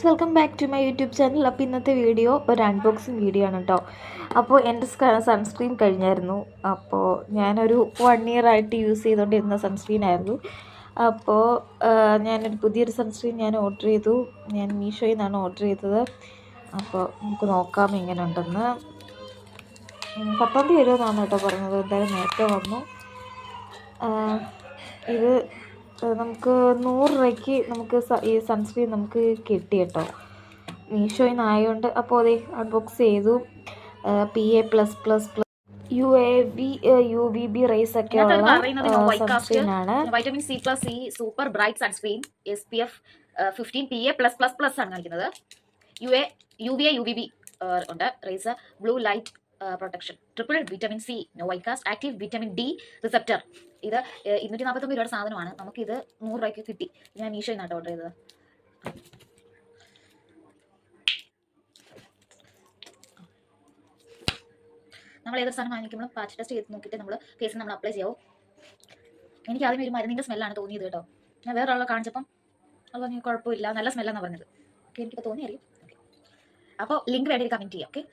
Guys, welcome back to my YouTube channel. അപ്പോൾ ഇന്നത്തെ video ഒരു അൺബോക്സിങ് വീഡിയോ ആണ് കേട്ടോ. അപ്പോൾ എൻ്റെ സൺസ്ക്രീൻ കഴിഞ്ഞായിരുന്നു. അപ്പോൾ ഞാനൊരു 1 year ആയിട്ട് യൂസ് ചെയ്തുകൊണ്ടിരുന്ന സൺസ്ക്രീൻ ആയിരുന്നു. അപ്പോൾ ഞാനൊരു പുതിയൊരു സൺസ്ക്രീൻ ഞാൻ ഓർഡർ ചെയ്തു. ഞാൻ മീഷോയിൽ നിന്നാണ് ഓർഡർ ചെയ്തത്. അപ്പോൾ നമുക്ക് നോക്കാം എങ്ങനെ ഉണ്ടെന്ന്. 10ാം തീയതി വരുമെന്നാണ് കേട്ടോ പറഞ്ഞത്. എന്തായാലും നേരത്തെ വന്നു. ഇത് നമുക്ക് 100 രൂപയ്ക്ക് നമുക്ക് ഈ സൺസ്ക്രീൻ നമുക്ക് കിട്ടി കേട്ടോ, മീഷോയിൽ നിന്നായതുകൊണ്ട്. അപ്പോൾ അതേ അൺബോക്സ് ചെയ്തു. PA+++ UVB റേസ് ഒക്കെ ഉള്ള സൺസ്ക്രീനാണ്. Vitamin C+C super bright sunscreen SPF 15 PA+++ ആണ് കാണിക്കുന്നത്. UVA UVB ഉണ്ട്. Rays blue light protection, triple vitamin C, no white cast, active vitamin D receptor. ഇത് 249 രൂപയുടെ സാധനമാണ്. നമുക്കിത് 100 രൂപയ്ക്ക് കിട്ടി. ഞാൻ മീഷോയിൽ നിന്നാണ് ഓർഡർ ചെയ്തത്. നമ്മൾ ഏതൊരു സാധനം വാങ്ങിക്കുമ്പോഴും പാച്ച് ടെസ്റ്റ് ചെയ്ത് നോക്കിയിട്ട് നമ്മൾ ഫേസിൽ നമ്മൾ അപ്ലൈ ചെയ്യാവും. എനിക്ക് ആദ്യം ഒരു മരുന്നിൻ്റെ സ്മെല്ലാണ് തോന്നിയത് കേട്ടോ. ഞാൻ വേറെ ആളെ കാണിച്ചപ്പം അത് കുഴപ്പമില്ല, നല്ല സ്മെല്ലാന്നാണ് പറഞ്ഞത്. എനിക്കിപ്പോൾ തോന്നിയറിയും. അപ്പോൾ ലിങ്ക് വേണ്ടി കമൻറ്റ് ചെയ്യാം. ഓക്കെ.